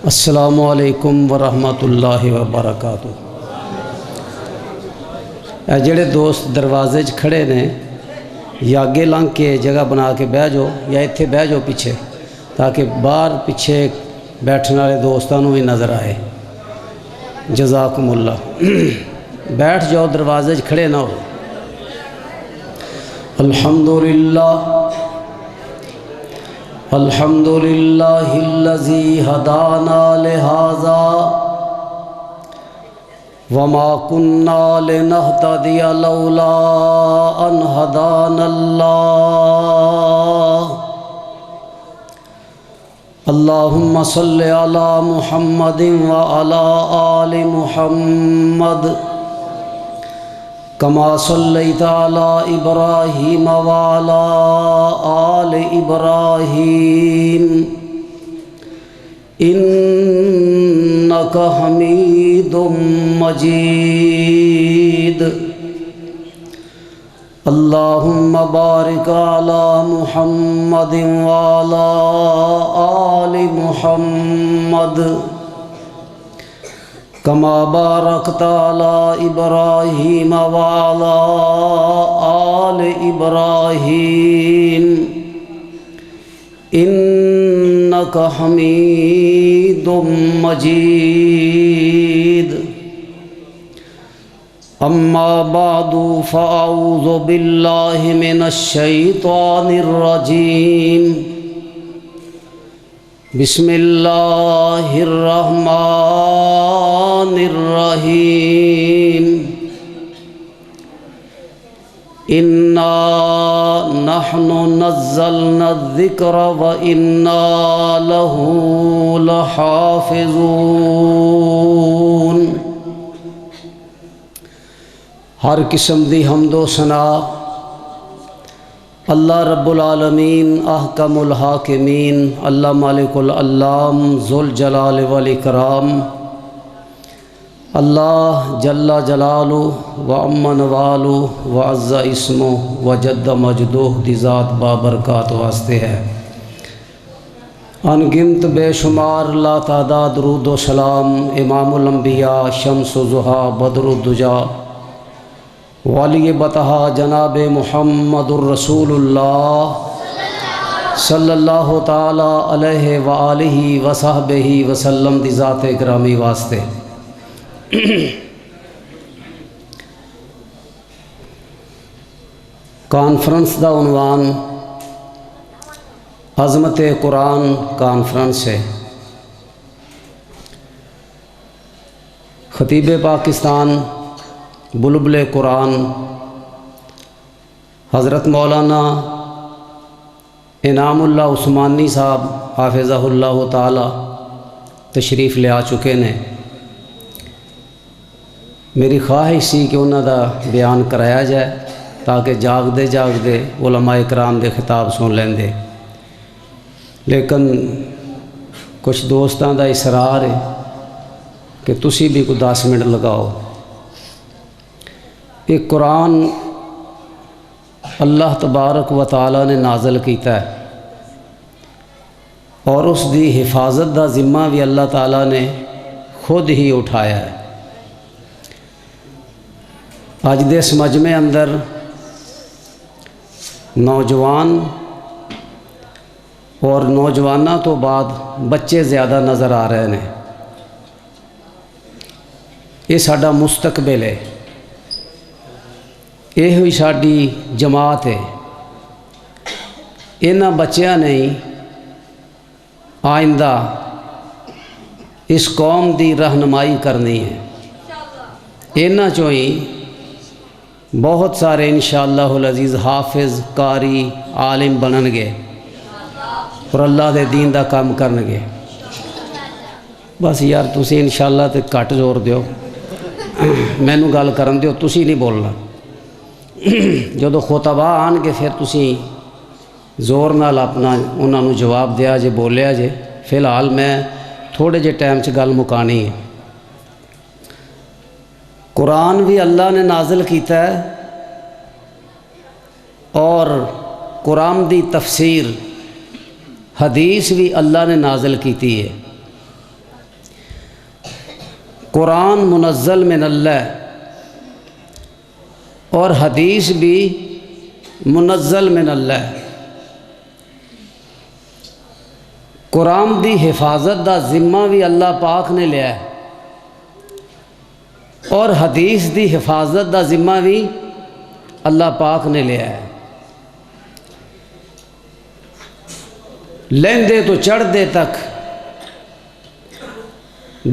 السلام علیکم ورحمۃ اللہ وبرکاتہ۔ جڑے دوست دروازے کھڑے نے یا اگے لنگ کے جگہ بنا کے بہ جاؤ یا اتنے بہ جاؤ پیچھے، تاکہ باہر پیچھے بیٹھنے والے دوستوں بھی نظر آئے۔ جزاکم اللہ۔ بیٹھ جاؤ، دروازے کھڑے نہ ہو۔ الحمدللہ الحمدللہ الذی ہدانا لہذا وما كنا لنهتدی لولا ان ہدانا اللہ۔ اللہم صل علی محمد وعلی آل محمد کما صلیت علی ابراہیم وعلی آل ابراہیم انک حمید مجید۔ اللہم بارک علی محمد وعلی آل محمد کما بارکت علی ابراہیم وعلی آل ابراہیم انک حمید مجید۔ اما بعد فاعوذ باللہ من الشیطان الرجیم۔ بسم اللہ الرحمن الرحیم۔ انا نحن نزلنا الذکر وانا لہ لحافظون۔ ہر قسم دی حمد و ثنا اللہ رب العالمین احکم الحاکمین، اللہ مالک العلام ذوالجلال والاکرام، اللہ جل جلالہ وعم نوالہ وعز اسمہ وجد مجدہ دی ذات بابرکات واسطے ہے۔ ان گنت بے شمار لا تعداد درود و سلام امام الانبیاء شمس و ضحیٰ بدر الدجا والی بطحا جناب محمد الرسول اللہ صلی اللہ تعالی علیہ وآلہ وصحبہ وسلم دی ذات گرامی واسطے۔ کانفرنس دا عنوان عظمت قرآن کانفرنس ہے۔ خطیب پاکستان بلبل قرآن حضرت مولانا انعام اللہ عثمانی صاحب حافظہ اللہ تعالی تشریف لے آ چکے نے۔ میری خواہش سی کہ انہوں دا بیان کرایا جائے تاکہ جاگدے جاگدے علماء اکرام دے خطاب سن لیں دے، لیکن کچھ دوستاں دا اصرار ہے کہ تسی بھی کوئی 10 منٹ لگاؤ۔ ایک قرآن اللہ تبارک و تعالی نے نازل کیتا ہے اور اس دی حفاظت دا ذمہ بھی اللہ تعالی نے خود ہی اٹھایا ہے۔ اج دے اس مجمع اندر نوجوان اور نوجوانوں تو بعد بچے زیادہ نظر آ رہے ہیں۔ یہ ساڈا مستقبل ہے، یہ ہوئی ساڈی جماعت ہے۔ انہاں بچیاں نے آئندہ اس قوم دی رہنمائی کرنی ہے۔ انہاں چوں ہی بہت سارے انشاءاللہ العزیز حافظ قاری عالم بنن گے اور اللہ دے دین دا کام کرن گے۔ بس یار تسی انشاءاللہ تے کٹ زور دیو، مینوں گل کرن دیو، تسی نہیں بولنا۔ جدو خطبہ آن کے پھر تسی زور نال اپنا انہاں نوں جواب دیا جے، بولیا جے۔ فی الحال میں تھوڑے جے ٹائم چ گل مکانی ہے۔ قرآن بھی اللہ نے نازل کیتا ہے اور قرآن دی تفسیر حدیث بھی اللہ نے نازل کیتی ہے۔ قرآن منزل من اللہ اور حدیث بھی منزل من اللہ. قرآن دی حفاظت دا ذمہ بھی اللہ پاک نے لیا ہے اور حدیث دی حفاظت دا ذمہ بھی اللہ پاک نے لیا ہے. لیندے تو چڑھ دے تک،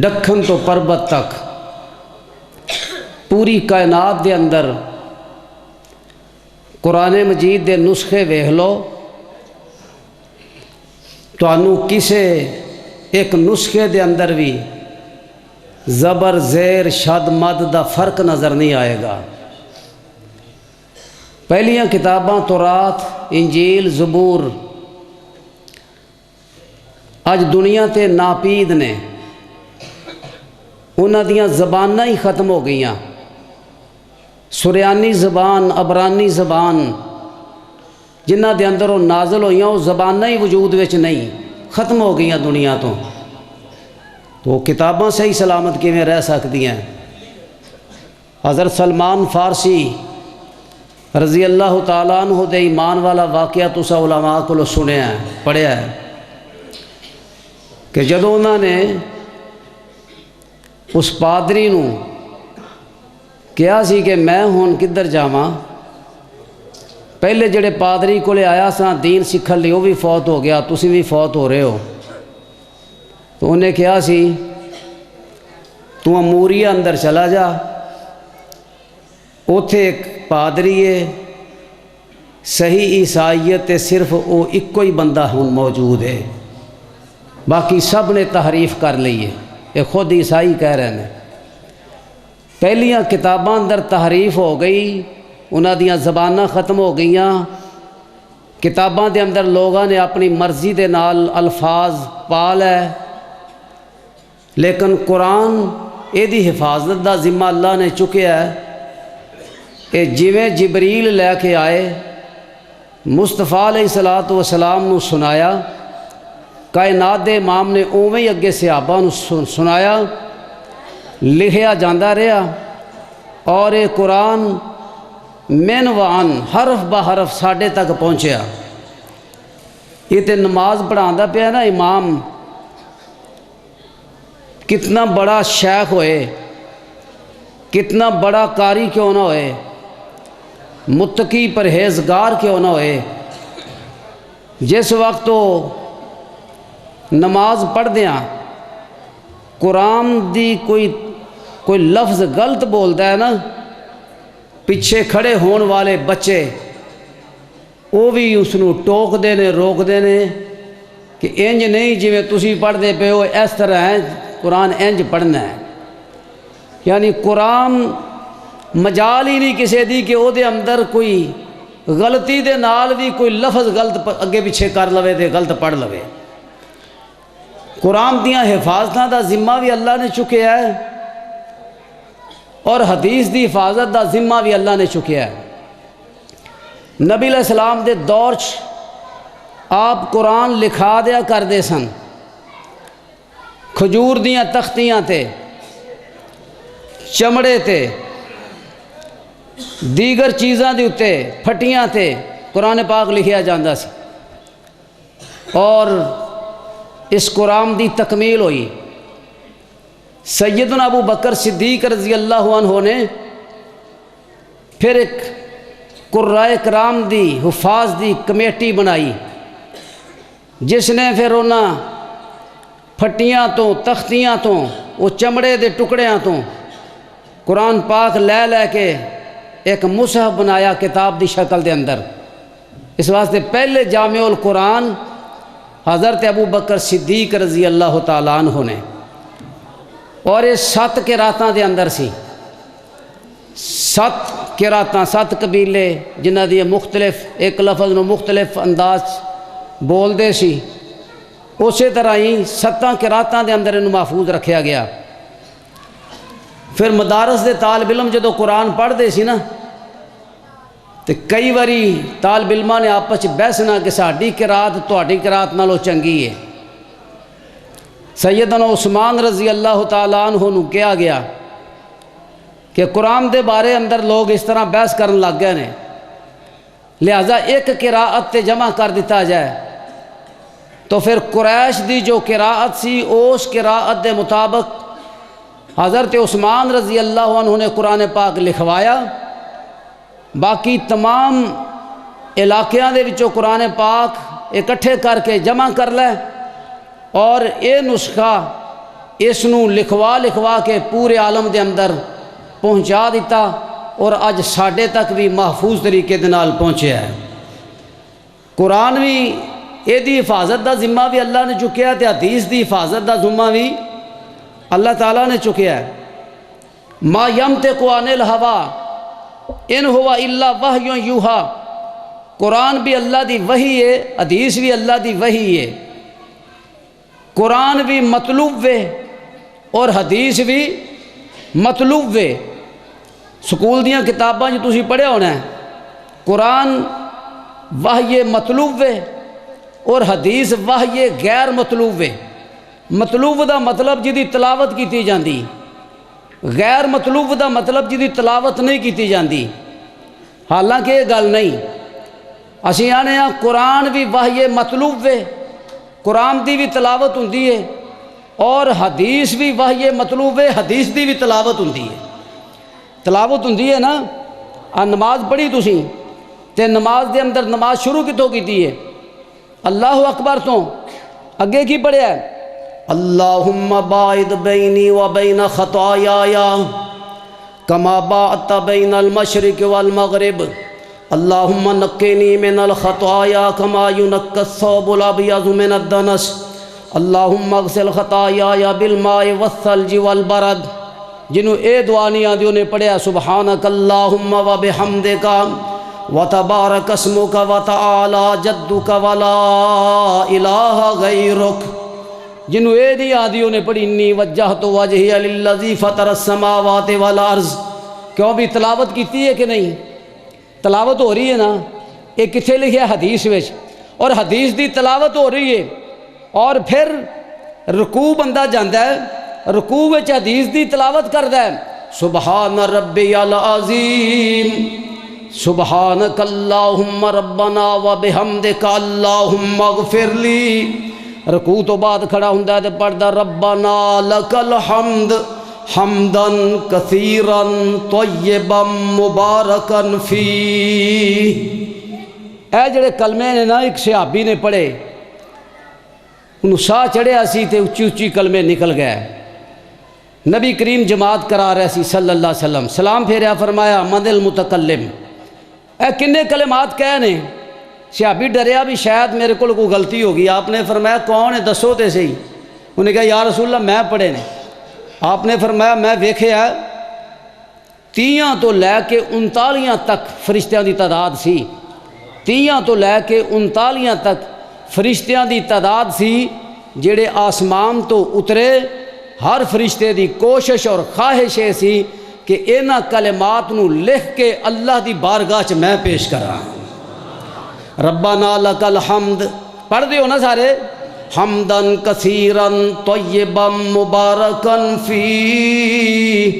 دکھن تو پربت تک، پوری کائنات دے اندر قرآن مجید دے نسخے ویکھ لو، تانوں کسے ایک نسخے دے اندر بھی زبر زیر شد مد دا فرق نظر نہیں آئے گا. پہلیاں کتاباں تورات، انجیل، زبور اج دنیا تے ناپید نے، انہاں دیاں زباناں ہی ختم ہو گئیاں. سریانی زبان، عبرانی زبان جنہ دے اندر وہ نازل ہوئیاں وہ زباناں ہی وجود وچ نہیں، ختم ہو گئیاں دنیا تو کتاباں صحیح سلامت کیویں رہ سکتی ہیں. حضرت سلمان فارسی رضی اللہ تعالیٰ عنہ دے ایمان والا واقعہ تسا علماء کو سنیا ہے، پڑھیا ہے کہ جدوں انہوں نے اس پادری نو کیا سی کہ میں ہون کدھر جاواں، پہلے جڑے پادری کو لے آیا سا دین سکھن لئی وہ بھی فوت ہو گیا، تسی بھی فوت ہو رہے ہو، تو انہیں کیا سی تو اموریہ اندر چلا جا، اوتھے ایک پادری ہے صحیح عیسائیت صرف وہ ایک ہی بندہ ہون موجود ہے، باقی سب نے تحریف کر لی ہے، یہ خود عیسائی کہہ رہے ہیں. پہلیاں کتاباں اندر تحریف ہو گئی، انہاں دیاں زباناں ختم ہو گئیاں، کتاباں دے اندر لوگاں نے اپنی مرضی دے نال الفاظ پا لے، لیکن قرآن اے دی حفاظت دا ذمہ اللہ نے چکیا ہے. اے جویں جبریل لے کے آئے مصطفیٰ علیہ السلام نو سنایا، کائنات دے امام نے اوویں ہی اگے صحابہ نو سنایا، لکھیا جاندہ رہا، اور اے قرآن من و عن حرف با حرف ساڈے تک پہنچیا. یہ تے نماز پڑھاندا پیا نا امام، کتنا بڑا شیخ ہوئے، کتنا بڑا قاری کیوں نہ ہوئے، متقی پرہیزگار کیوں نہ ہوئے، جس وقت تو نماز پڑھ دیاں قرآن دی کوئی لفظ غلط بولتا ہے نا، پیچھے کھڑے ہون والے بچے وہ بھی اس نو ٹوک دینے، روک دینے کہ انج نہیں جویں تسی پڑھ دے پے ہو اس طرح ہے، قرآن انج پڑھنا ہے. یعنی قرآن مجال ہی نہیں کسی دی کہ او دے اندر کوئی غلطی دے نال بھی کوئی لفظ غلط اگے پیچھے کر لوے تے غلط پڑھ لوے. قرآن دیاں حفاظتاں دا ذمہ بھی اللہ نے چکیا ہے اور حدیث دی حفاظت دا ذمہ بھی اللہ نے چکیا ہے. نبی علیہ السلام دے دور آپ قرآن لکھا دیا کر دے سن، کھجور دیاں تختیاں تے، چمڑے تے، دیگر چیزاں دی اتے، پھٹیاں تے قرآن پاک لکھیا جاندہ سی، اور اس قرآن دی تکمیل ہوئی. سیدنا ابو بکر صدیق رضی اللہ عنہ نے پھر ایک قرائے کرام دی حفاظ دی کمیٹی بنائی، جس نے پھر انہاں پھٹیاں تو، تختیاں تو، وہ چمڑے دے ٹکڑیاں تو قرآن پاک لے لے کے ایک مصحف بنایا کتاب دی شکل دے اندر. اس واسطے پہلے جامع القرآن حضرت ابو بکر صدیق رضی اللہ تعالیٰ عنہ نے، اور یہ 7 قراتاں دے اندر سی، 7 قراتاں، 7 قبیلے جنہ دی مختلف ایک لفظ نو مختلف انداز بول دے سی، اسی طرح ہی 7 قراتاں دے اندر انہوں محفوظ رکھیا گیا. پھر مدارس دے طالب علم جدو قرآن پڑھ دے سی نا، تو کئی باری طالب علماں نے آپس بحثنا کہ ساڈی قرات تہاڈی قرات نالوں چنگی ہے، سیدنا عثمان رضی اللہ تعالیٰ عنہ نو کہا گیا کہ قرآن دے بارے اندر لوگ اس طرح بحث کرن لگ گئے نے، لہذا ایک قراءت تے جمع کر دیتا جائے۔ تو پھر قریش دی جو قراءت سی اس قراءت دے مطابق حضرت عثمان رضی اللہ عنہ نے قرآن پاک لکھوایا، باقی تمام علاقیاں دے وچوں قرآن پاک اکٹھے کر کے جمع کر لے اور اے نسخہ اس نو لکھوا کے پورے عالم دے اندر پہنچا دیتا، اور اج ساڈے تک بھی محفوظ طریقے دے نال پہنچیا ہے۔ قرآن بھی یہ دی حفاظت دا ذمہ بھی اللہ نے چکیا تے حدیث دی حفاظت دا ذمہ بھی اللہ تعالیٰ نے چکیا ہے۔ ما ینطق عن الہوا ان ہوا الا وحی یوحی، قرآن بھی اللہ دی وحی ہے، حدیث بھی اللہ دی وحی ہے۔ قرآن بھی مطلوب ہے اور حدیث بھی مطلوب ہے۔ سکول دیاں کتاباں جو تسی پڑھیا ہونا ہے، قرآن وحی مطلوب ہے اور حدیث وحی غیر مطلوب ہے۔ مطلوب دا مطلب جدی تلاوت کیتی جاندی، غیر مطلوب دا مطلب جدی تلاوت نہیں کیتی جاندی۔ حالانکہ یہ گل نہیں، اسی آنے ہاں قرآن بھی وحی مطلوب ہے، قرآن دی بھی تلاوت ہوندی ہے، اور حدیث بھی وحی مطلوب ہے، حدیث دی بھی تلاوت ہوندی ہے۔ تلاوت ہوندی ہے نا، نماز پڑھی تسی تے نماز دے اندر نماز شروع کتوں کیتی ہے؟ اللہ اکبر تو اگے کی پڑھیا ہے؟ اللہم باعد بینی و بین خطایایا کما باعدت بین المشرق والمغرب اللہم نقینی من الخطایا کما ینقی الثوب الابیض من الدنس اللہم اغسل خطایایا بالماء والثلج والبرد۔ جنہوں اے دعا نہیں آدھی انہیں پڑھیا سبحانک اللہم و بحمدک وتبارک اسمک وتعالی جدک ولا الہ غیرک۔ جنہوں اے نہیں آدھی انہیں پڑھی انی وجہت وجہی للذی فطر السماوات والارض۔ کیوں بھی تلاوت کیتی ہے کہ نہیں؟ تلاوت ہو رہی ہے نا، یہ کتھے لکھے حدیث وچ، اور حدیث دی تلاوت ہو رہی ہے، اور پھر رکوع بندہ جاندہ ہے، رکوع وچ حدیث دی تلاوت کردا ہے، سبحان ربی العظیم سبحانک اللہم ربنا و بحمدک اللہم اغفر لی۔ رکوع تو بعد کھڑا ہوندا ہے تے پڑھدا ربنا لک الحمد حمدن کثیرا طیبا مبارکا فیہ۔ اے جڑے کلمے نے نا ایک صحابی نے پڑھے، انہوں ساہ چڑھیا سی تے اچھی اچھی کلمے نکل گئے۔ نبی کریم جماعت کرا رہے سی صلی اللہ علیہ وسلم، سلام پھیریا، فرمایا من المتکلم، اے کنے کلمات کہے نے؟ صحابی ڈریا بھی شاید میرے کو کوئی غلطی ہوگی، آپ نے فرمایا کون ہے دسو تے صحیح۔ انہوں نے کہا یا رسول اللہ میں پڑھے نے۔ آپ نے فرمایا میں ویکھیا 30 تو لے کے 39 تک فرشتیاں دی تعداد سی، 30 تو لے کے 39 تک فرشتیاں دی تعداد سی جڑے آسمان تو اترے۔ ہر فرشتے دی کوشش اور خواہش ہے سی کہ اینا کلمات نو لکھ کے اللہ دی بارگاہ چ میں پیش کراں۔ ربنا لک الحمد پڑھ دیو نا سارے، حمدن کثیرا طیبا مبارکا فیہ۔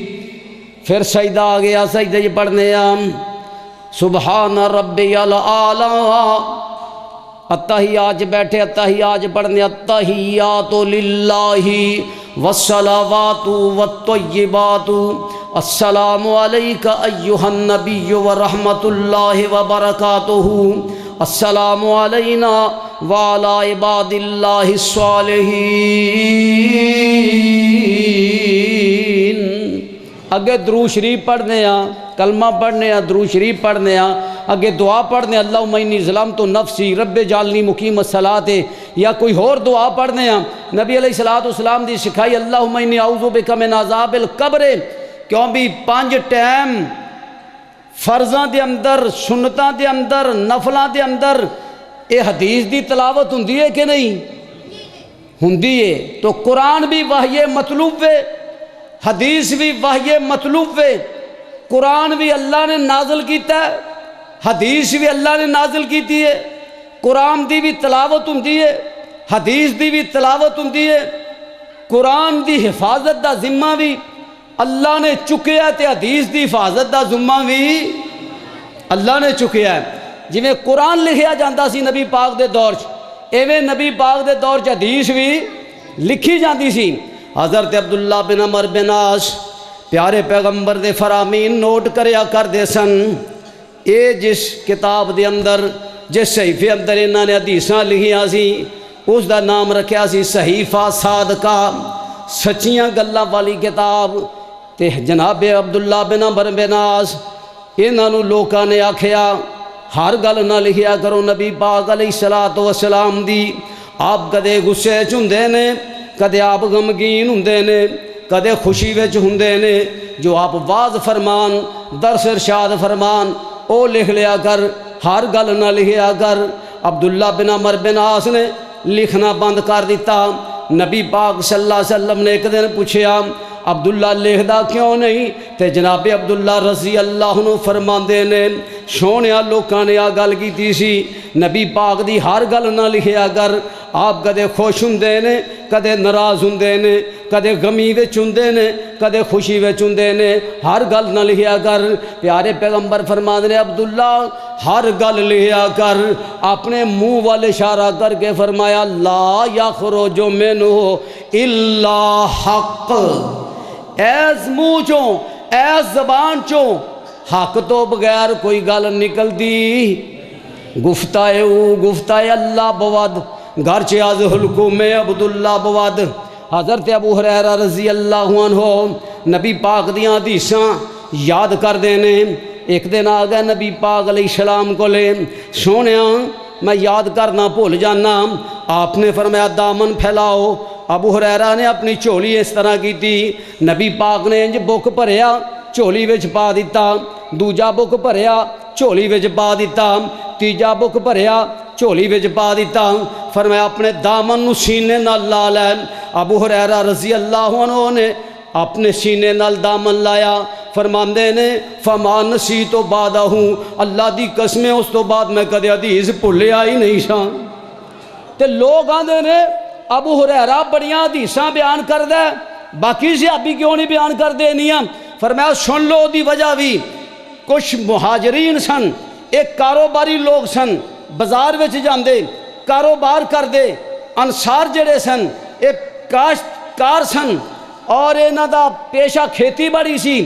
پھر سجدہ آ گیا، سجدے جی پڑھنے ہم سبحان ربی الاعلیٰ۔ التحیات بیٹھے، التحیات پڑھنے التحیات للہ والصلوات والطیبات السلام علیک ایہا النبی ورحمت اللہ وبرکاتہ السلام علینا وعلی عباد اللہ الصالحین۔ اگے درود شریف پڑھنے ہاں، کلمہ پڑھنے ہاں، درود شریف پڑھنے ہاں، اگے دعا پڑھنے اللہم انی ظلمت نفسی رب جعلنی مقیم الصلاۃ، یا کوئی اور دعا پڑھنے ہاں۔ نبی علیہ السلام دی سکھائی اللہم انی اعوذ بک من عذاب القبر۔ کیوں بھی 5 ٹائم فرضاں دے اندر، سنتاں دے اندر، نفلاں دے اندر اے حدیث دی تلاوت ہوندی ہے کہ نہیں ہوندی ہے؟ تو قرآن بھی وحی مطلوب ہے، حدیث بھی وحی مطلوب ہے۔ قرآن بھی اللہ نے نازل کیتا ہے، حدیث بھی اللہ نے نازل کیتی ہے، قرآن دی بھی تلاوت ہوندی ہے، حدیث دی بھی تلاوت ہوندی ہے، قرآن دی حفاظت دا ذمہ بھی اللہ نے چکیا تے حدیث دی حفاظت دا ذمہ بھی اللہ نے چکیا ہے۔ جویں قرآن لکھیا جاندہ سی نبی پاک دے دور ایویں نبی پاک دے دور چ حدیث بھی لکھی جاندی سی۔ حضرت عبداللہ بن عمر بن عاص پیارے پیغمبر دے فرامین نوٹ کریا کر دے سن۔ اے جس کتاب دے اندر جس صحیفے اندر انہاں نے حدیثاں لکھیاں سی اس دا نام رکھیا سی صحیفہ صادقہ، سچیاں گلاں والی کتاب۔ تے جناب عبداللہ بن عمر بن عاص انہاں نوں لوکاں نے آکھیا ہر گل نہ لکھیا کرو نبی پاک علیہ الصلوۃ والسلام دی، آپ کدے غصے چ ہوندے نے، کدے آپ غمگین ہوندے نے، کدے خوشی وچ ہوندے نے، جو آپ واز فرمان درس ارشاد فرمان او لکھ لیا کر، ہر گل نہ لکھیا کر۔ عبداللہ بن عمر بن عاص نے لکھنا بند کر دیتا۔ نبی پاک صلی اللہ علیہ وسلم نے ایک دن پوچھیا عبداللہ لکھدا کیوں نہیں؟ تے جناب عبداللہ رضی اللہ عنہ فرماندے نے سونیا لوکاں نے آ گل کیتی سی نبی پاک دی ہر گل نہ لکھیا کر، آپ کدے خوش ہوندے نے، کدے ناراض ہوندے نے، کدے غمی وچ ہوندے نے، کدے خوشی وچ ہوندے نے، ہر گل نہ لکھیا کر۔ پیارے پیغمبر فرماندے نے عبداللہ ہر گل لکھیا کر۔ اپنے منہ وال اشارہ کر کے فرمایا لا یخرج منہ الا حق، ایس منہ چوں ایس زبان چوں حق تو بغیر کوئی گل نکل دی، گفتائے او گفتائے اللہ بود، گرچہ از حلقوم عبداللہ بود۔ حضرت ابو ہریرہ رضی اللہ عنہ نبی پاک دیاں حدیثاں یاد کر دینے۔ ایک دن آ گئے نبی پاک علیہ السلام کو لے سونیا میں یاد کرنا بھول جانا، آپ نے فرمایا دامن پھیلاؤ۔ ابو ہریرہ نے اپنی چولی اس طرح کی تھی، نبی پاک نے انج بک بھریا چولی وچ پا دیتا، دوجا بک بھریا چولی وچ پا دیتا، تیجا بک بھریا چولی وچ پا دیتا۔ فرمایا اپنے دامن نو سینے نال لا لے۔ ابو ہریرہ رضی اللہ عنہ نے اپنے سینے نال دامن لایا، فرماندے نے فما نسیت بعدہ، اللہ دی قسمیں اس تو بعد میں کدے حدیث بھولیا ہی نہیں سا۔ تے لوگ آندے نے ابو ہریرہ بڑیاں حدیثاں بیان کر دے، باقی صحابی کیوں نہیں بیان کر دے نہیں؟ فرمایا سن لو دی وجہ بھی کچھ مہاجرین سن، ایک کاروباری لوگ سن، بازار وچ جاندے کاروبار کر دے، انصار جڑے سن ایک کاشتکار سن اور انہاں دا پیشہ کھیتی باڑی سی،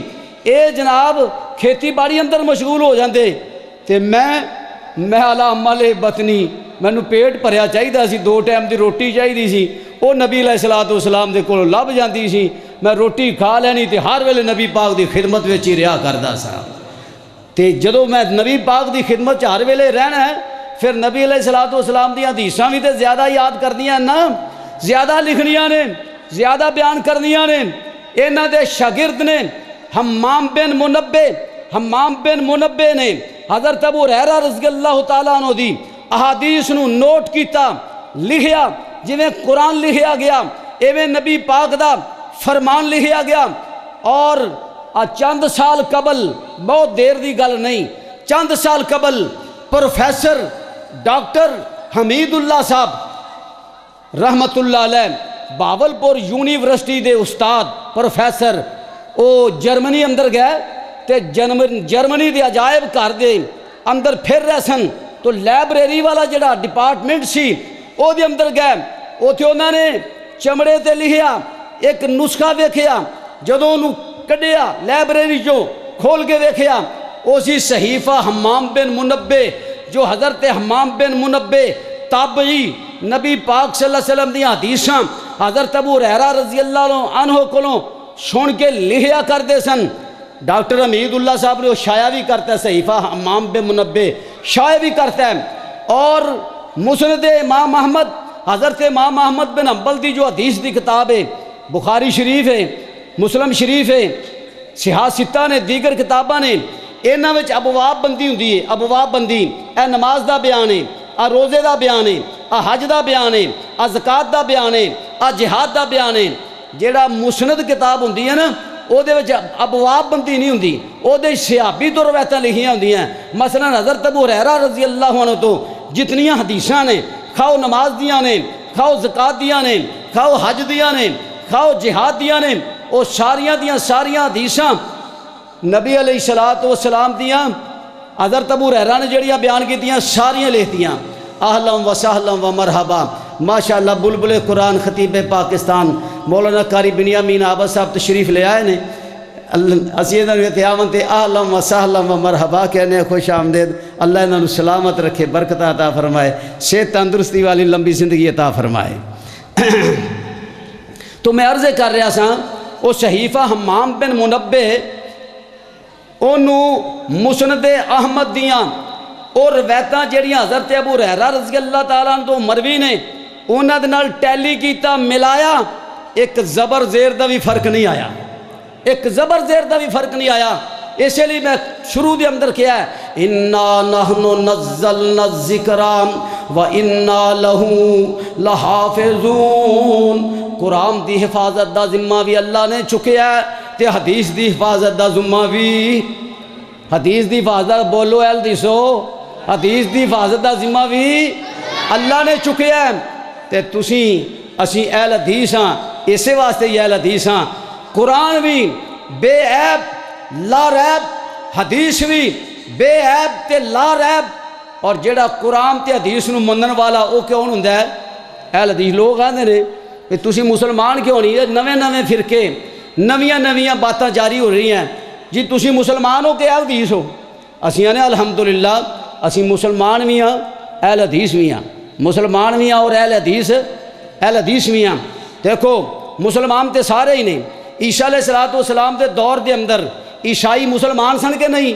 اے جناب کھیتی باڑی اندر مشغول ہو جاندے تے میں علی عمل بطنی مینو پیٹ بھریا چاہیے سی، 2 ٹائم دی روٹی چاہیے سی، وہ نبی علیہ الصلوۃ والسلام دے کولوں لب جاندی سی، میں روٹی کھا لینی تے ہر ویلے نبی پاک دی خدمت وچ ہی رہا کردا سا۔ تے جدوں میں نبی پاک دی خدمت چ ہر ویلے رہنا ہے پھر نبی علیہ الصلوۃ والسلام دی حدیثاں بھی تے زیادہ یاد کردیاں نا، زیادہ لکھنیاں نے، زیادہ بیان کردیاں نے۔ انہاں دے شاگرد نے حمام بن منبے نے حضرت ابو ہریرہ رضی اللہ تعالیٰ عنہ دی احادیث نو نوٹ کیتا، لکھیا، جویں قرآن لکھیا گیا ایویں نبی پاک دا فرمان لکھیا گیا۔ اور چند سال قبل، بہت دیر دی گل نہیں، چند سال قبل پروفیسر ڈاکٹر حمید اللہ صاحب رحمت اللہ علیہ باولپور یونیورسٹی دے استاد پروفیسر او جرمنی اندر گئے تے جرمنی دے عجائب گھر دے اندر پھر رہے سن، تو لائبریری والا جڑا ڈپارٹمنٹ سی او دے اندر گئے، اوتھے انہاں نے چمڑے تے لکھیا ایک نسخہ ویکھیا، جدوں انہوں کڈیا لائبریری چوں کھول کے ویکھیا او سی صحیفہ حمام بن منبے، جو حضرت حمام بن منبے تابعی نبی پاک صلی اللہ علیہ وسلم دی حدیثاں حضرت ابو ہریرہ رضی اللہ عنہ کولوں سن کے لکھیا کرتے سن۔ ڈاکٹر حمید اللہ صاحب نے وہ شائع بھی کرتا ہے، صحیفہ حمام بن منبے شائع بھی کرتا ہے۔ اور مسند امام احمد، حضرت امام احمد بن حنبل دی جو حدیث دی کتاب ہے، بخاری شریف ہے، مسلم شریف ہے، صحاح ستہ نے، دیگر کتاباں نے، انہاں وچ ابواب بندی ہوندی ہے، ابواب بندی، اے نماز دا بیان ہے، آ روزے دا بیان ہے، آ حج دا بیان ہے، آ زکات دا بیان ہے، آ جہاد دا بیان ہے۔ جیڑا مسند کتاب ہوندی ہے نا، او دے وچ ابواب بندی نہیں ہوندی، او دے صحابی تو روایتاں لکھیاں ہوندیاں۔ مثلا حضرت ابو ہریرہ رضی اللہ عنہ تو جتنیاں حدیثاں نے، کھاؤ نماز دیاں نے، کھاؤ زکات دیاں نے، کھاؤ حج دیاں نے، کھاؤ جہاد دیاں نے وہ ساریاں دیاں ساریاں حدیثاں نبی علیہ الصلوۃ والسلام دیاں حضرت ابو ہریرہ نے جڑیاں بیان کیتیاں ساریاں لکھتیاں اہلا و سہلا و مرحبا ماشاءاللہ بلبل قرآن خطیب پاکستان مولانا قاری بنیامین عابد صاحب تشریف لے آئے نے اسی انہوں نے آمن تے اہلا و سہلا و مرحبا کہنے خوش آمدید اللہ انہوں سلامت رکھے برکت عطا فرمائے صحت تندرستی والی لمبی زندگی عطا فرمائے تو میں عرض کر رہا سا وہ صحیفہ حمام بن منبہ انہوں مسند احمد دیاں اور روایتاں جڑیاں حضرت ابو ہریرہ رضی اللہ تعالیٰ عنہ تو مروی نے انہاں دے نال ٹیلی کیتا ملایا ایک زبر زیر دا بھی فرق نہیں آیا ایک زبر زیر دا بھی فرق نہیں آیا اس لیے میں شروع دے اندر کیا ہے انا نحن نزلنا الذکر و انا لہو لحافظون قرآن دی حفاظت دا ذمہ بھی اللہ نے چکیا ہے تے حدیث دی حفاظت دا ذمہ بھی حدیث دی حفاظت بولو اے حدیثو حدیث دی حفاظت دا ذمہ بھی اللہ نے چکیا ہے تے تسیں اسی اہل حدیث ہاں اسے واسطے ہی اہل حدیث ہاں قرآن بھی بے عیب لا ریب حدیث بھی بے عیب تے لا ریب اور جڑا قرآن تے حدیث نو منن والا او کیوں ہوندا ہے اہل حدیث لوگ آندے نے کہ تسی مسلمان کیوں نہیں نویں نویں فرقے نویاں نویاں باتاں جاری ہو رہی ہیں جی تسی مسلمان ہو کہ اہل حدیث ہو اسی نے الحمدللہ اسی مسلمان بھی ہاں اہل حدیث بھی ہاں مسلمان بھی ہاں اور اہل حدیث بھی ہاں دیکھو مسلمان تے سارے ہی نہیں عیسیٰ علیہ السلام دے دور دے اندر عیسائی مسلمان سن کے نہیں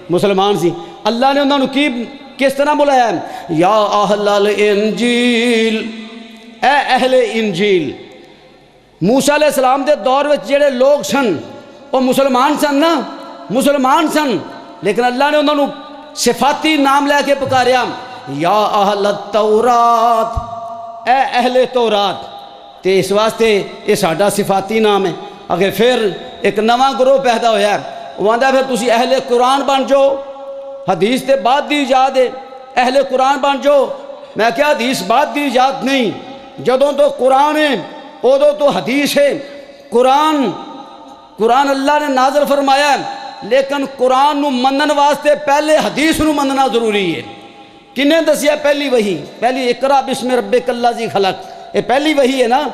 مسلمان سی اللہ نے انہوں نے کی کس طرح بلایا ہے یا اہل الانجیل اے اہل انجیل موسیٰ علیہ السلام دے دور وچ جڑے لوگ سن وہ مسلمان سن نا مسلمان سن لیکن اللہ نے انہوں نے صفاتی نام لے کے پکاریا یا اہل التورات اے اہل تورات تے اس واسطے یہ ساڈا صفاتی نام ہے اگر پھر ایک نواں گروہ پیدا ہویا ہے وہ آندا پھر تسی اہل قرآن بن جو حدیث تے بعد دی ایجاد ہے اہل قرآن بن جو میں کیا حدیث بعد دی ایجاد نہیں جدوں تو قرآن ہے ادوں تو حدیث ہے قرآن اللہ نے نازل فرمایا ہے لیکن قرآن نو منن واسطے پہلے حدیث نو مننا ضروری ہے کنے دسیا پہلی وحی پہلی اقرا بسم ربک الذی خلق یہ پہلی وحی ہے نا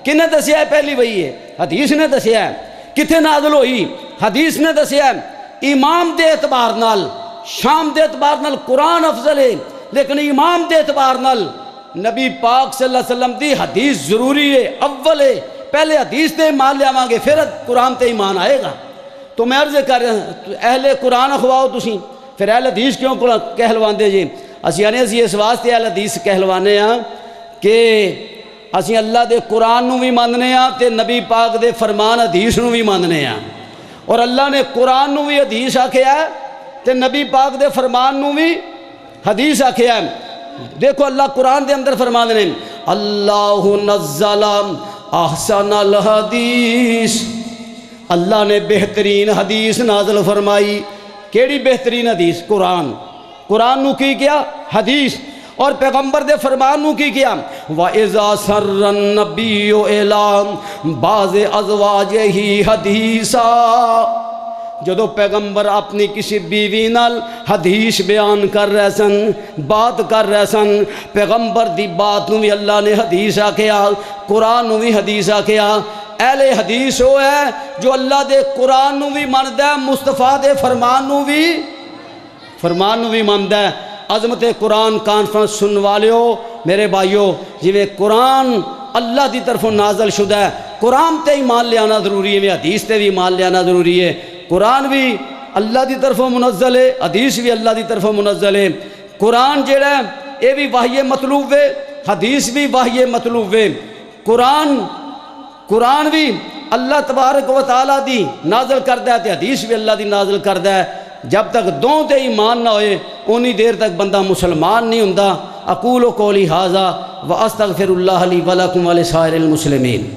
کنے دسیا ہے پہلی وحی ہے حدیث نے دسیا ہے کتنے نازل ہوئی حدیث نے دسیا ہے امام دے اعتبار نال شام دے اعتبار نال قرآن افضل ہے لیکن امام دے اعتبار نال نبی پاک صلی اللہ علیہ وسلم دی حدیث ضروری ہے اول ہے پہلے حدیث تے ایمان لے آواں گے پھر قرآن تے ایمان آئے گا تو میں عرض کر رہا ہوں اہل قرآن اخواؤ تسی پھر اہل حدیث کیوں کہلواندے جی اسی آنے اسی اس واسطے اہل حدیث کہلوانے ہاں کہ اسی اللہ دے قرآن نو بھی ماننے ہاں تے نبی پاک دے فرمان حدیث نو بھی ماننے ہاں اور اللہ نے قرآن نو بھی حدیث آکھیا ہے تے نبی پاک دے فرمان نو بھی حدیث آکھیا ہے دیکھو اللہ قرآن دے اندر فرمان نے اللہ نزل احسن الحدیث اللہ نے بہترین حدیث نازل فرمائی کیڑی بہترین حدیث قرآن نو کی کیا حدیث اور پیغمبر دے فرمان نو کی کیا وَإِذَا سَرَّ النَّبِيُّ إِلَىٰ بَعْضِ أَزْوَاجِهِ حَدِيثًا جدو پیغمبر اپنی کسی بیوی نال حدیث بیان کر رہے سن بات کر رہے سن پیغمبر دی بات نو بھی اللہ نے حدیث آکھیا قرآن نو بھی حدیث آکھیا اہل حدیث ہو ہے جو اللہ دے قرآن نو بھی ماندہ ہے مصطفیٰ دے فرمان نو بھی ماندہ ہے عظمت قرآن کانفرنس سن والے ہو میرے بھائیو جویں قرآن اللہ دی طرفوں نازل شدہ ہے قرآن تے ایمان لے آنا ضروری ہے حدیث تے بھی ایمان لے آنا ضروری ہے قرآن بھی اللہ دی طرفوں منزل ہے حدیث بھی اللہ دی طرفوں منزل ہے قرآن جڑا ہے یہ بھی وحی مطلوب ہے حدیث بھی وحی مطلوب ہے قرآن بھی اللہ تبارک و تعالیٰ دی نازل کردہ ہے حدیث بھی اللہ دی نازل کردہ ہے جب تک دوں تے ایمان نہ ہوئے انہی دیر تک بندہ مسلمان نہیں ہوندا اقول قولی ھذا واستغفر اللہ لی ولکم ولسائر المسلمین